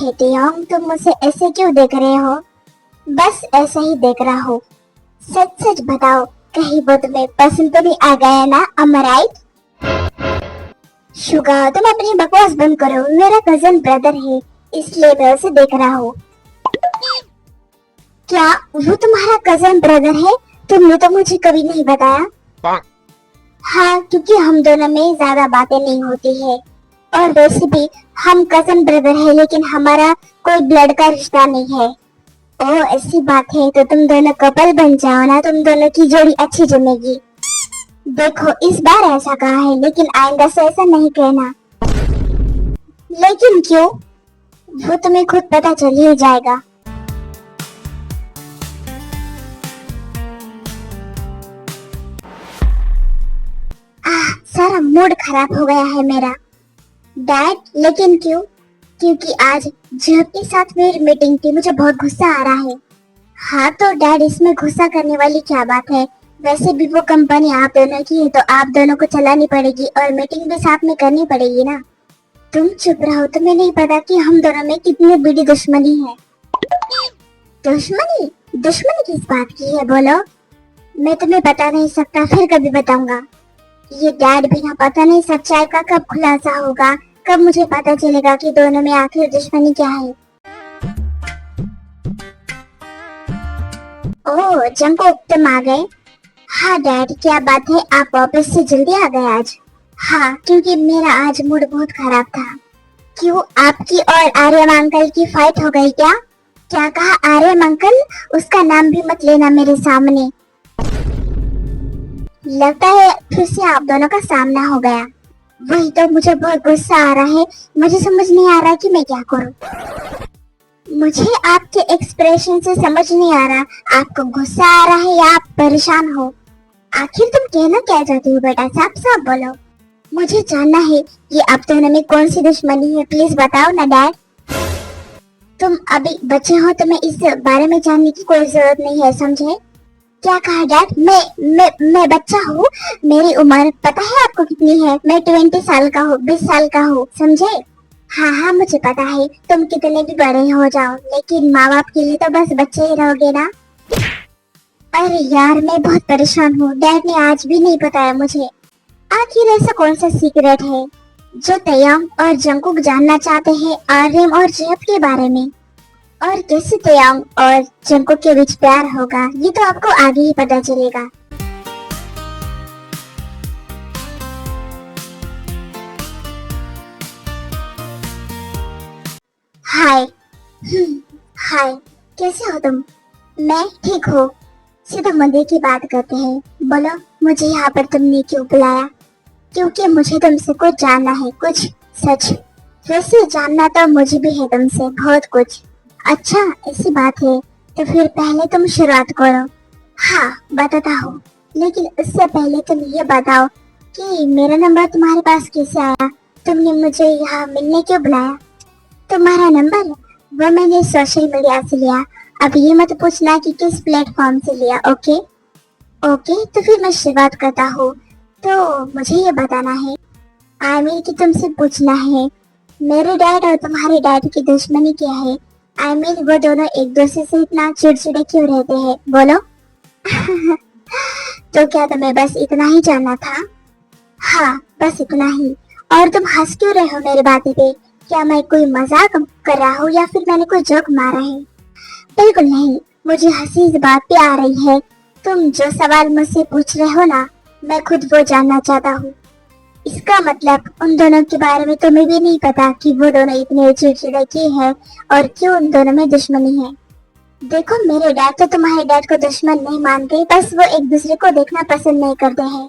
हे तियोंग, तुम मुझे ऐसे क्यों देख रहे हो? बस ऐसे ही देख रहा हूँ। सच सच बताओ, कहीं वो तुम्हें पसंद तो नहीं आ गया ना? am I right? शुगा, तुम अपनी बकवास बंद करो। मेरा कजन ब्रदर है, इसलिए मैं उसे देख रहा हूँ। क्या वो तुम्हारा कजन ब्रदर है? तुमने तो मुझे कभी नहीं बताया। हाँ, क्योंकि हम दोनों में ज्यादा बातें नहीं होती है, और वैसे भी हम कजन ब्रदर है, लेकिन हमारा कोई ब्लड का रिश्ता नहीं है। ओह, ऐसी बात है, तो तुम दोनों कपल बन जाओ ना, तुम दोनों की जोड़ी अच्छी जमेगी। देखो, इस बार ऐसा कहा है, लेकिन आइंदा से ऐसा नहीं कहना। लेकिन क्यों? वो तुम्हें खुद पता चल ही जाएगा। सारा मूड खराब हो गया है मेरा। डैड, लेकिन क्यों? क्योंकि आज जब के साथ मेरी मीटिंग थी, मुझे बहुत गुस्सा आ रहा है। हाँ तो डैड, इसमें गुस्सा करने वाली क्या बात है? वैसे भी वो कंपनी आप दोनों की है, तो आप दोनों को चलानी पड़ेगी और मीटिंग भी साथ में करनी पड़ेगी ना। तुम चुप रहो, तुम्हें नहीं पता कि हम दोनों में कितनी बड़ी दुश्मनी है। दुश्मनी? दुश्मनी किस बात की है, बोलो। मैं तुम्हें बता नहीं सकता, फिर कभी बताऊंगा। ये डैड, बिना पता नहीं सच्चाई का कब खुलासा होगा, कब मुझे पता चलेगा कि दोनों में आखिर दुश्मनी क्या है। ओह जंकुक, तुम आ गए? हाँ डैड, क्या बात है, आप वापस से जल्दी आ गए आज? हाँ, क्योंकि मेरा आज मूड बहुत खराब था। क्यों, आपकी और आर्यम अंकल की फाइट हो गई क्या? क्या कहा, आर्यम अंकल? उसका नाम भी मत लेना मेरे सामने। लगता है फिर से आप दोनों का सामना हो गया। वही तो, मुझे बहुत गुस्सा आ रहा है। मुझे समझ नहीं आ रहा कि मैं क्या करूं। मुझे आपके एक्सप्रेशन से समझ नहीं आ रहा, आपको गुस्सा आ रहा है या आप परेशान हो। आखिर तुम कहना क्या चाहती हो बेटा, साफ साफ बोलो। मुझे जानना है कि आप दोनों में कौन सी दुश्मनी है, प्लीज बताओ ना डैड। तुम अभी बच्चे हो, तुम्हें इस बारे में जानने की कोई जरूरत नहीं है, समझे? क्या कहा डैड? मैं बच्चा हूँ? मेरी उम्र पता है आपको कितनी है? मैं 20 साल का हूँ, 20 साल का हूँ, समझे? हाँ हाँ, मुझे पता है, तुम कितने भी बड़े हो जाओ, लेकिन माँ बाप के लिए तो बस बच्चे ही रहोगे ना। अरे यार, मैं बहुत परेशान हूँ, डैड ने आज भी नहीं बताया मुझे। आखिर ऐसा कौन सा सीक्रेट है जो तयंग और जंकुक जानना चाहते हैं आर्यम और जेफ के बारे में? और कैसे तयंग और जंकुक के बीच प्यार होगा, ये तो आपको आगे ही पता चलेगा। हाय। हाय, कैसे हो तुम? मैं ठीक हूँ। सीधा मुद्दे की बात करते हैं, बोलो मुझे यहाँ पर तुमने क्यों बुलाया? क्योंकि मुझे तुमसे कुछ जानना है, कुछ सच। वैसे जानना तो मुझे भी है तुमसे बहुत कुछ। अच्छा, ऐसी बात है, तो फिर पहले तुम शुरुआत करो। हाँ बताता हूँ, लेकिन उससे पहले तुम ये बताओ कि मेरा नंबर तुम्हारे पास कैसे आया? तुमने मुझे यहाँ मिलने क्यों बुलाया? तुम्हारा नंबर वो मैंने सोशल मीडिया से लिया। अब ये मत पूछना कि किस प्लेटफॉर्म से लिया। ओके ओके, तो फिर मैं शुरुआत करता हूँ। तो मुझे ये बताना है, आमिर की तुमसे पूछना है, मेरे डैड और तुम्हारे डैड की दुश्मनी क्या है? आमिर, वो दोनों एक दूसरे से इतना चिड़चिड़े क्यों रहते हैं, बोलो। तो क्या तुम्हें बस इतना ही जानना था? हाँ, बस इतना ही। और तुम हंस क्यों रहे हो मेरी बातें पे? क्या मैं कोई मजाक कर रहा हूँ या फिर मैंने कोई जोक मारा है? बिल्कुल नहीं, मुझे हंसी इस बात पे आ रही है, तुम जो सवाल मुझसे पूछ रहे हो ना, मैं खुद वो जानना चाहता हूँ। इसका मतलब उन दोनों के बारे में तुम्हें भी नहीं पता कि वो दोनों इतने चिड़चिड़े क्यों हैं और क्यों उन दोनों में दुश्मनी है। देखो, मेरे डैड तो तुम्हारे डैड को दुश्मन नहीं मानते, बस वो एक दूसरे को देखना पसंद नहीं करते हैं।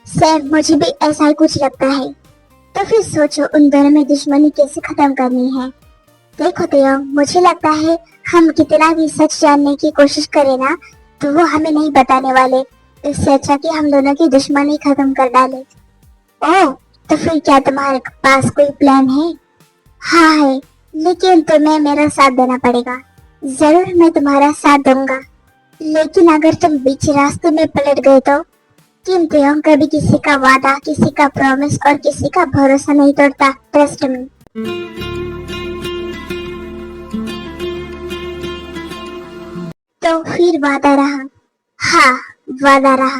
सेम, मुझे भी ऐसा ही कुछ लगता है। तो फिर सोचो उन दोनों में दुश्मनी कैसे खत्म करनी है। देखो तेयो, मुझे लगता है हम कितना भी सच जानने की कोशिश करें ना, तो वो हमें नहीं बताने वाले। इससे अच्छा कि हम दोनों की दुश्मनी खत्म कर डाले। ओह, तो फिर क्या तुम्हारे पास कोई प्लान है? हाँ है, लेकिन तुम्हें मेरा साथ देना पड़ेगा। जरूर, मैं तुम्हारा साथ दूंगा, लेकिन अगर तुम बीच रास्ते में पलट गए तो? किंतु हम कभी किसी का वादा, किसी का प्रॉमिस और किसी का भरोसा नहीं तोड़ता, ट्रस्ट मी। तो फिर वादा रहा। हाँ, वादा रहा।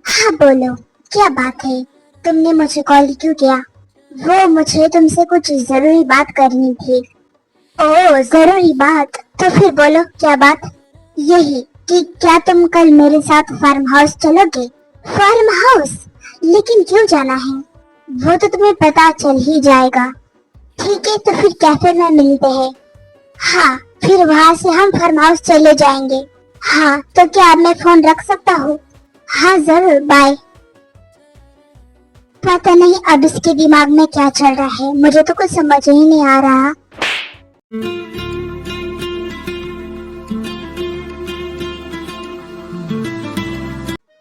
हाँ बोलो, क्या बात है? तुमने मुझे कॉल क्यों किया? वो मुझे तुमसे कुछ जरूरी बात करनी थी। ओह, जरूरी बात? तो फिर बोलो, क्या बात? यही कि क्या तुम कल मेरे साथ फार्म हाउस चलोगे? Farm house? लेकिन क्यों जाना है? वो तो तुम्हें पता चल ही जाएगा। ठीक है, तो फिर कैफे में मिलते हैं। हाँ, फिर वहाँ से हम फार्म हाउस चले जाएंगे। हाँ, तो क्या अब मैं फोन रख सकता हूँ? हाँ जरूर, बाय। पता नहीं अब इसके दिमाग में क्या चल रहा है, मुझे तो कुछ समझ ही नहीं आ रहा।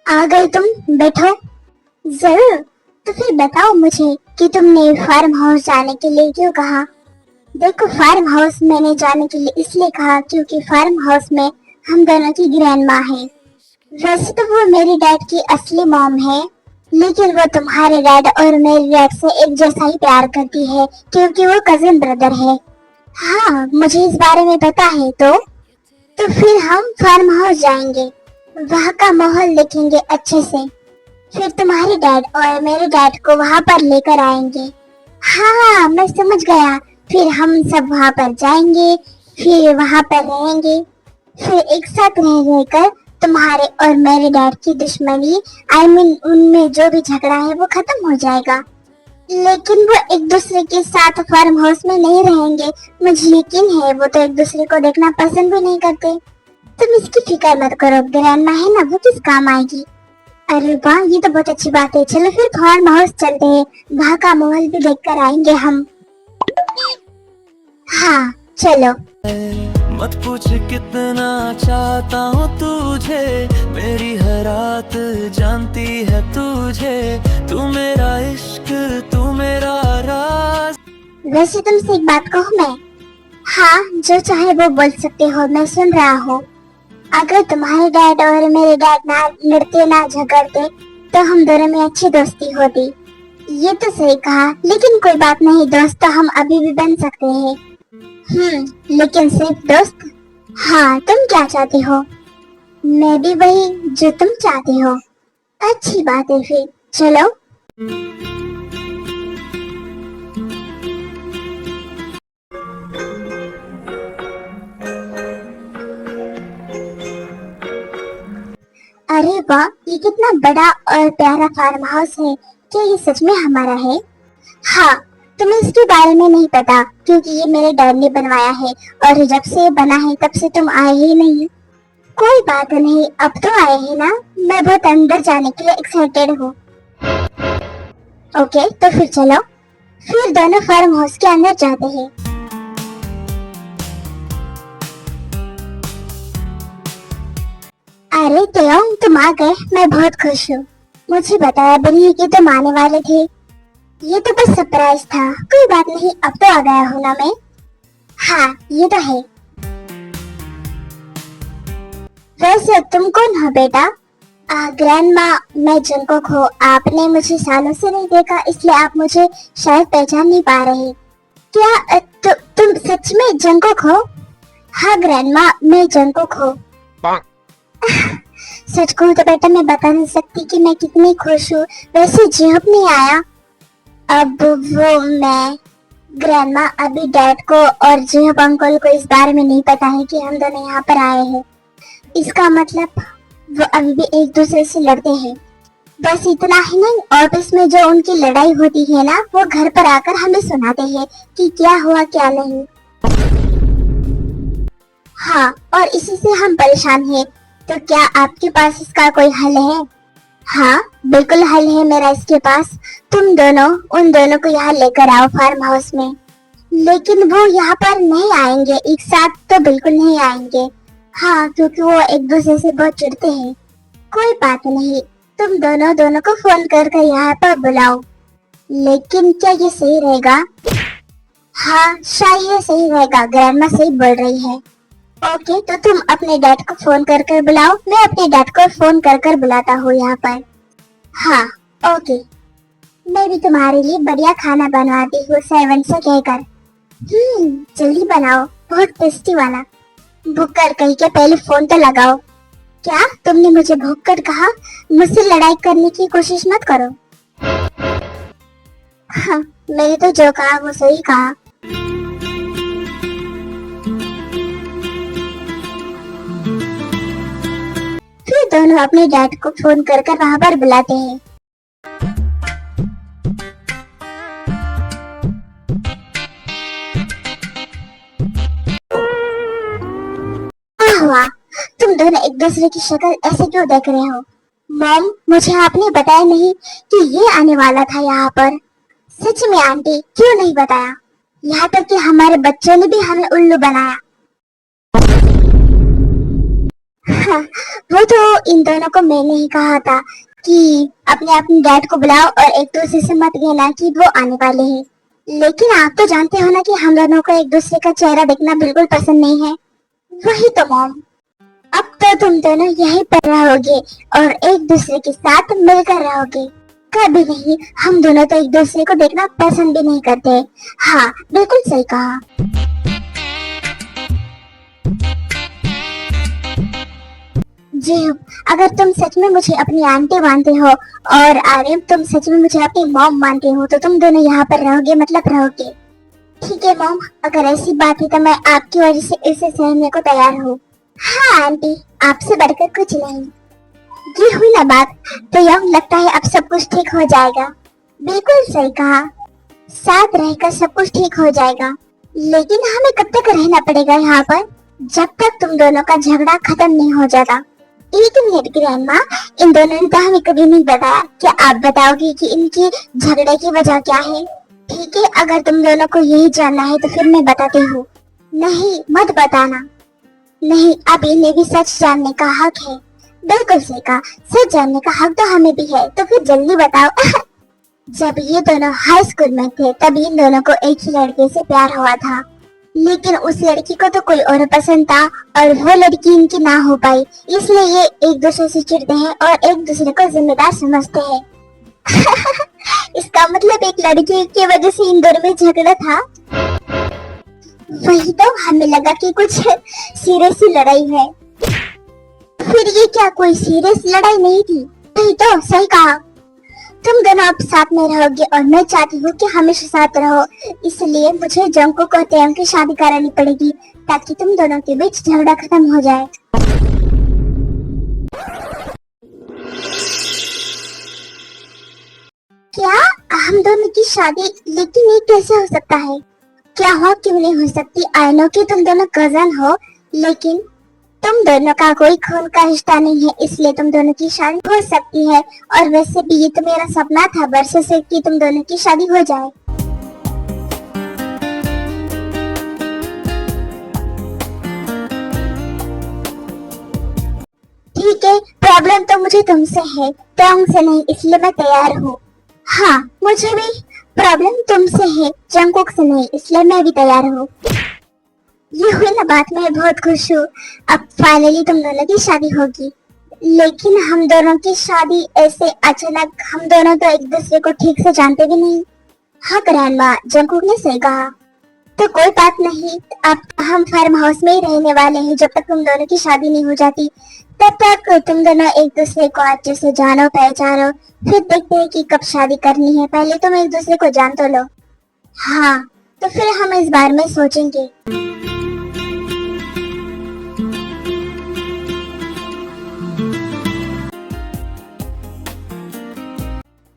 आ गए तुम, बैठो। जरूर। तो फिर बताओ मुझे कि तुमने फार्म हाउस जाने के लिए क्यों कहा? देखो, फार्म हाउस मैंने जाने के लिए इसलिए कहा क्योंकि फार्म हाउस में हम दोनों की ग्रैंड माँ है। वैसे तो वो मेरी डैड की असली मॉम है, लेकिन वो तुम्हारे डैड और मेरे डैड से एक जैसा ही प्यार करती है क्योंकि वो कजिन ब्रदर है। हाँ, मुझे इस बारे में पता है। तो फिर हम फार्म हाउस जाएंगे, वहाँ का माहौल देखेंगे अच्छे से। फिर तुम्हारे डैड और मेरे डैड को वहाँ पर लेकर आएंगे। हाँ, मैं समझ गया। फिर हम सब वहाँ पर जाएंगे, फिर वहाँ पर रहेंगे। फिर एक साथ रह रहकर तुम्हारे और मेरे डैड की दुश्मनी, उनमें जो भी झगड़ा है वो खत्म हो जाएगा। लेकिन वो एक दूसरे के साथ फार्म हाउस में नहीं रहेंगे। मुझे यकीन है वो तो एक दूसरे को देखना पसंद भी नहीं करते। तुम इसकी फिक्र मत करो, ग्रैंडमा है ना, वो किस काम आएगी। अरे वाह, ये तो बहुत अच्छी बात है। चलो फिर फार्म हाउस चलते हैं, वहाँ का माहौल भी देख कर आएंगे हम। हाँ, चलो। मत पूछ कितना चाहता हूँ तुझे, मेरी हर रात जानती है तुझे, तू मेरा इश्क, तू मेरा राज। वैसे तुमसे एक बात कहूँ मैं? हाँ, जो चाहे वो बोल सकते हो, मैं सुन रहा हूँ। अगर तुम्हारे डैड और मेरे डैड ना लड़ते ना झगड़ते तो हम दोनों में अच्छी दोस्ती होती। ये तो सही कहा, लेकिन कोई बात नहीं, दोस्त तो हम अभी भी बन सकते हैं। लेकिन सिर्फ दोस्त? हाँ, तुम क्या चाहती हो? मैं भी वही जो तुम चाहती हो। अच्छी बात है, फिर चलो। अरे वाह, ये कितना बड़ा और प्यारा फार्म हाउस है। क्या ये सच में हमारा है? हाँ, तुम्हें इसके बारे में नहीं पता क्योंकि ये मेरे डैड ने बनवाया है, और जब से ये बना है तब से तुम आए ही नहीं। कोई बात नहीं, अब तो आए हैं ना। मैं बहुत अंदर जाने के लिए एक्साइटेड हूँ। ओके, तो फिर चलो। फिर दोनों फार्म हाउस के अंदर जाते हैं। अरे तेओंग, तुम आ गए, मैं बहुत खुश हूँ। मुझे बताया भी नहीं कि तुम आने वाले थे। ये तो बस सरप्राइज था। कोई बात नहीं, अब तो आ गया हूँ ना मैं। हाँ, ये तो है। वैसे तुम कौन हो बेटा? ग्रैंडमा, मैं जंगकोक हूँ। आपने मुझे सालों से नहीं देखा, इसलिए आप मुझे शायद पहचान नहीं पा रहे। क्या तुम सच में जंगकोक हो? हाँ ग्रैंडमा, मैं जंगकोक हूँ। सच कहूँ तो बेटा मैं बता नहीं सकती कि मैं कितनी खुश हूँ। वैसे जिहब नहीं आया। अब वो मैं ग्रैंडमा, अभी डैड को और जिहब अंकल को इस बारे में नहीं पता है कि हम दोनों यहाँ पर आए हैं। इसका मतलब वो अभी भी एक दूसरे से लड़ते हैं। बस इतना ही नहीं, ऑफिस में जो उनकी लड़ाई होती है ना, वो घर पर आकर हमें सुनाते हैं कि क्या हुआ क्या नहीं। हाँ, और इसी से हम परेशान हैं। तो क्या आपके पास इसका कोई हल है? हाँ, बिल्कुल हल है मेरा इसके पास। तुम दोनों उन दोनों को यहाँ लेकर आओ फार्म हाउस में। लेकिन वो यहाँ पर नहीं आएंगे, एक साथ तो बिल्कुल नहीं आएंगे। हाँ, क्योंकि वो एक दूसरे से बहुत चिढ़ते हैं। कोई बात नहीं, तुम दोनों को फोन करके यहाँ पर बुलाओ। लेकिन क्या ये सही रहेगा? हाँ, शायद ये सही रहेगा, ग्रैंडमा सही बोल रही है। ओके, तो तुम अपने डैड को फोन कर कर बुलाओ, मैं अपने डैड को फोन कर कर बुलाता हूँ यहाँ पर। हाँ, ओके। मैं भी तुम्हारे लिए बढ़िया खाना बनवाती हूँ सेवन से कहकर। जल्दी बनाओ, बहुत टेस्टी वाला। भुक्कड़ कहीं के पहले फोन तो लगाओ। क्या तुमने मुझे भुक्कड़ कहा? मुझसे लड़ाई करने की कोशिश मत करो। हाँ, मैंने तो जो कहा वो सही कहा। फिर दोनों अपने डैड को फोन कर कर वहाँ पर बुलाते हैं। वाह, तुम दोनों एक दूसरे की शक्ल ऐसे क्यों देख रहे हो? मॉम, मुझे आपने बताया नहीं कि ये आने वाला था यहाँ पर। सच में आंटी, क्यों नहीं बताया? यहाँ तक कि हमारे बच्चों ने भी हमें उल्लू बनाया। हाँ, वो तो इन दोनों को मैंने ही कहा था कि अपने अपने डैड को बुलाओ और एक दूसरे से मत कहना कि वो आने वाले हैं। लेकिन आप तो जानते हो ना कि हम दोनों को एक दूसरे का चेहरा देखना बिल्कुल पसंद नहीं है। वही तो मॉम, अब तो तुम दोनों यहीं पर रहोगे और एक दूसरे के साथ मिलकर रहोगे। कभी नहीं, हम दोनों तो एक दूसरे को देखना पसंद भी नहीं करते। हाँ, बिल्कुल सही कहा। जी, अगर तुम सच में मुझे अपनी आंटी मानते हो और आर्यन तुम सच में मुझे अपनी मॉम मानते हो तो तुम दोनों यहाँ पर रहोगे, मतलब रहोगे। ठीक है मॉम, अगर ऐसी बात है तो मैं आपकी वजह से इसे सहने को तैयार हूँ। हाँ आंटी, आपसे बढ़कर कुछ नहीं। ये हुई ना बात, तो यह लगता है अब सब कुछ ठीक हो जाएगा। बिल्कुल सही कहा, साथ रहकर सब कुछ ठीक हो जाएगा। लेकिन हमें कब तक रहना पड़ेगा यहाँ पर? जब तक तुम दोनों का झगड़ा खत्म नहीं हो जाता। एक मिनट ग्रैंडमा, इन दोनों ने तो हमें कभी नहीं बताया। क्या आप बताओगी कि इनकी झगड़े की वजह क्या है? ठीक है, अगर तुम दोनों को यही जानना है तो फिर मैं बताती हूँ। नहीं, मत बताना। नहीं, अब इन्हें भी सच जानने का हक है। बिल्कुल सही कहा, सच जानने का हक तो हमें भी है, तो फिर जल्दी बताओ। जब ये दोनों हाई स्कूल में थे तब इन दोनों को एक ही लड़के से प्यार हुआ था, लेकिन उस लड़की को तो कोई और पसंद था और वो लड़की इनकी ना हो पाई, इसलिए ये एक दूसरे से चिढ़ते हैं और एक दूसरे को जिम्मेदार समझते हैं। इसका मतलब एक लड़की की वजह से इन दोनों में झगड़ा था। वही तो, हमें लगा कि कुछ सीरियस लड़ाई है। फिर ये क्या कोई सीरियस लड़ाई नहीं थी? वही तो, सही कहा। तुम दोनों अब साथ में रहोगे और मैं चाहती हूँ कि हमेशा साथ रहो, इसलिए मुझे जंको को तयंग की शादी करानी पड़ेगी ताकि तुम दोनों के बीच झगड़ा खत्म हो जाए। क्या हम दोनों की शादी? लेकिन ये कैसे हो सकता है? क्या हो, क्यों नहीं हो सकती? आई नो कि तुम दोनों कजन हो, लेकिन तुम दोनों का कोई खून का रिश्ता नहीं है, इसलिए तुम दोनों की शादी हो सकती है। और वैसे भी ये तो मेरा सपना था वर्षों से कि तुम दोनों की शादी हो जाए। ठीक है, प्रॉब्लम तो मुझे तुमसे है, तयंग से नहीं, इसलिए मैं तैयार हूँ। हाँ, मुझे भी प्रॉब्लम तुमसे है, जंगकुक से नहीं, इसलिए मैं भी तैयार हूँ। ये हुई ना बात, मैं बहुत खुश हूँ। अब फाइनली तुम दोनों की शादी होगी। लेकिन हम दोनों की शादी ऐसे अचानक? हम दोनों तो एक दूसरे को ठीक से जानते भी नहीं। हाँ ग्रैंडमा, जंगकुक ने सही कहा। तो कोई बात नहीं, अब हम फार्म हाउस में ही रहने वाले हैं जब तक तुम दोनों की शादी नहीं हो जाती। तब तक तुम दोनों एक दूसरे को अच्छे से जानो पहचानो, फिर देखते हैं कि कब शादी करनी है। पहले तुम एक दूसरे को जान तो लो। हाँ, तो फिर हम इस बारे में सोचेंगे।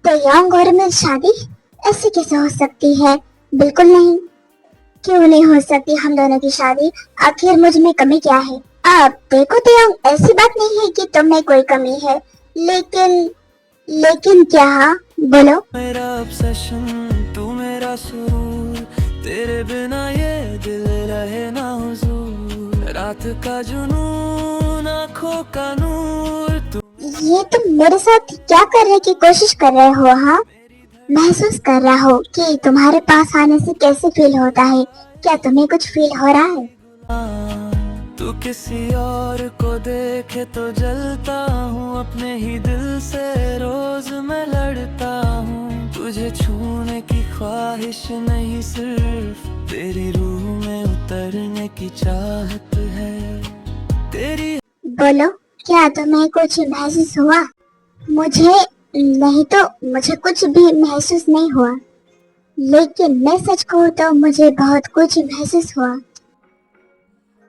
तो यंग और में शादी ऐसे कैसे हो सकती है? बिल्कुल नहीं। क्यों नहीं हो सकती हम दोनों की शादी? आखिर मुझ में कमी क्या है? अब देखो तो ऐसी बात नहीं है कि तुम में कोई कमी है, लेकिन क्या? बोलो। मेरा ऑब्सेशन तू मेरा सुरूर, तेरे बिना ये दिल रहे ना हुजूर, रात का जुनून आँखों का नूर तू। ये तुम मेरे साथ क्या करने की कोशिश कर रहे हो? हाँ, महसूस कर रहा हो कि तुम्हारे पास आने से कैसे फील होता है। क्या तुम्हें कुछ फील हो रहा है? तू तू किसी और को देखे तो जलता हूँ, अपने ही दिल से रोज मैं लड़ता हूँ। तुझे छूने की ख्वाहिश नहीं, सिर्फ तेरी रूह में उतरने की चाहत है तेरी। बोलो, क्या तुम्हें कुछ महसूस हुआ? मुझे नहीं तो मुझे कुछ भी महसूस नहीं हुआ, लेकिन मैं सच कहूँ तो मुझे बहुत कुछ महसूस हुआ।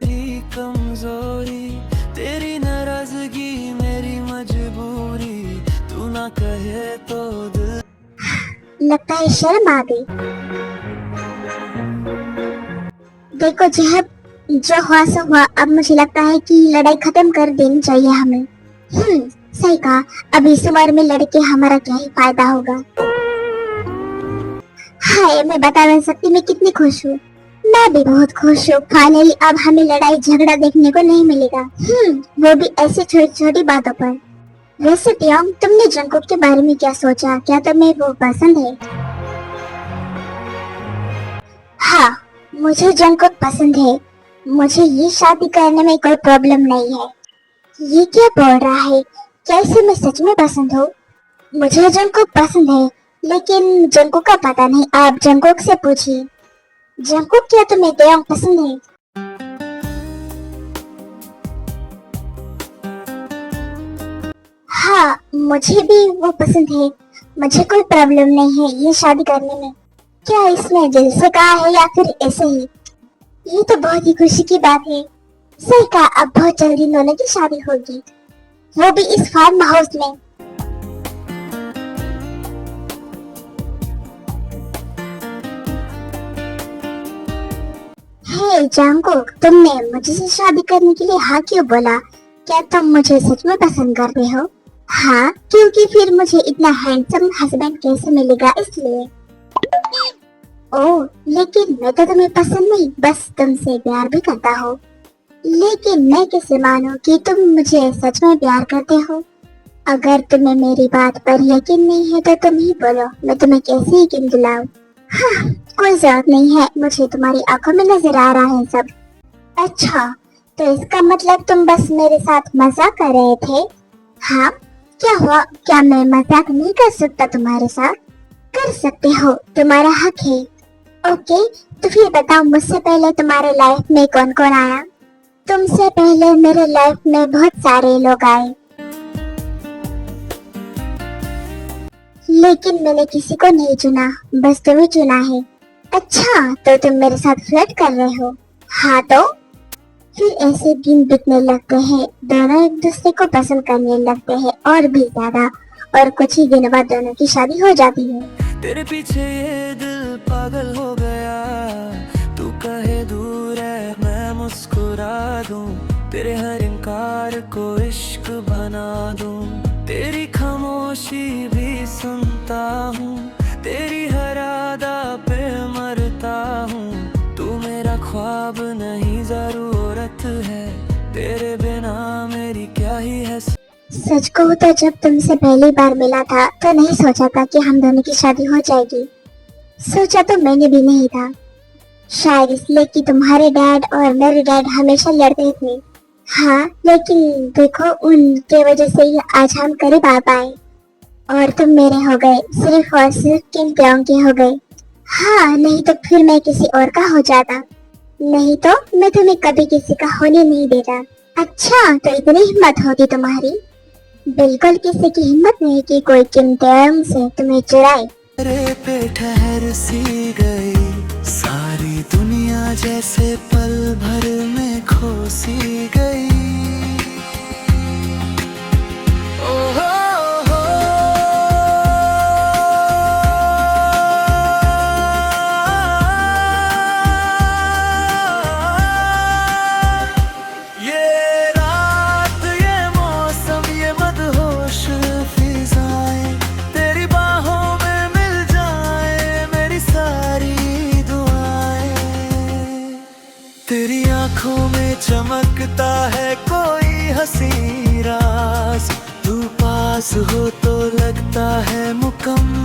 तेरी कमजोरी, तेरी नाराजगी मेरी मजबूरी, तू ना कहे तो दिल। लगता है शर्म आ गई। देखो जब जो हुआ सो हुआ, अब मुझे लगता है कि लड़ाई खत्म कर देनी चाहिए हमें। सही कहा, अब इस उम्र में लड़के हमारा क्या ही फायदा होगा। हाय, मैं बता नहीं सकती मैं कितनी खुश हूँ। मैं भी बहुत खुश हूँ। फाइनली अब हमें लड़ाई झगड़ा देखने को नहीं मिलेगा। वो भी ऐसी छोटी छोटी बातों पर। वैसे टियोंग, तुमने जंगकुक के बारे में क्या सोचा? क्या तुम्हें वो पसंद है? हाँ, मुझे जंगकुक पसंद है। मुझे ये शादी करने में कोई प्रॉब्लम नहीं है। ये क्या बोल रहा है? कैसे मैं सच में पसंद हूँ? मुझे जंगकुक पसंद है, लेकिन जंगकुक का पता नहीं। आप जंगकुक से पूछिए। जंगकुक, क्या तुम्हें टियोंग पसंद है? हाँ, मुझे भी वो पसंद है। मुझे कोई प्रॉब्लम नहीं है ये शादी करने में। क्या इसमें दिल से कहा है या फिर ऐसे ही? ये तो बहुत ही खुशी की बात है। सही कहा, अब बहुत जल्दी दोनों की शादी होगी, वो भी इस फार्म हाउस में। हे जंगकुक, तुमने मुझसे शादी करने के लिए हाँ क्यों बोला? क्या तुम मुझे सच में पसंद करते हो? हाँ, क्योंकि फिर मुझे इतना हैंडसम हस्बैंड कैसे मिलेगा, इसलिए। ओह, लेकिन मैं तो तुम्हें पसंद नहीं, बस तुमसे प्यार भी करता हूँ। लेकिन मैं कैसे मानूं कि तुम मुझे सच में प्यार करते हो? अगर तुम्हें मेरी बात पर यकीन नहीं है तो तुम ही बोलो, मैं तुम्हें कैसे यकीन दिलाऊं? हाँ, कोई जरूरत नहीं है, मुझे तुम्हारी आंखों में नजर आ रहा है सब। अच्छा, तो इसका मतलब तुम बस मेरे साथ मजाक कर रहे थे? हाँ, क्या हुआ? क्या मैं मजाक नहीं कर सकता तुम्हारे साथ? कर सकते हो, तुम्हारा हक है। ओके, तो फिर बताओ, मुझसे पहले तुम्हारे लाइफ में कौन कौन आया? तुमसे पहले मेरे लाइफ में बहुत सारे लोग आए, लेकिन मैंने किसी को नहीं चुना, बस तुम्हें चुना है। अच्छा, तो तुम मेरे साथ फ्लर्ट कर रहे हो? हाँ, तो फिर ऐसे दिन बीतने लगते हैं, दोनों एक दूसरे को पसंद करने लगते हैं और भी ज्यादा, और कुछ ही दिन बाद दोनों की शादी हो जाती है। तेरे पीछे ये दिल पागल हो गया, तू कहे दूर है मैं मुस्कुरा दूं, तेरे हर इनकार को इश्क बना दूं, तेरी खामोशी भी सुनता हूँ, तेरी हर अदा पे मरता हूँ, तू मेरा ख्वाब नहीं जरूरत है, तेरे बिना मेरी क्या ही है। सच कहूँ तो जब तुमसे पहली बार मिला था तो नहीं सोचा था कि हम दोनों की शादी हो जाएगी। सोचा तो मैंने भी नहीं था, शायद इसलिए कि तुम्हारे डैड और मेरे डैड हमेशा लड़ते थे। हाँ, लेकिन देखो, उनके वजह से ही आज हम करीब आ पाए, और तुम मेरे हो गए, सिर्फ और सिर्फ किम टियोंग के हो गए। हाँ, नहीं तो फिर मैं किसी और का हो जाता, नहीं तो मैं तुम्हें कभी किसी का होने नहीं देता। अच्छा, तो इतनी हिम्मत होगी तुम्हारी? बिल्कुल किसी की हिम्मत नहीं कि कोई किम टियोंग से तुम्हें चुराए। तेरे पे ठहर सी गई सारी दुनिया, जैसे पल भर में खो सी गई। तेरी आंखों में चमकता है कोई हंसी राज, तू पास हो तो लगता है मुकम्मल।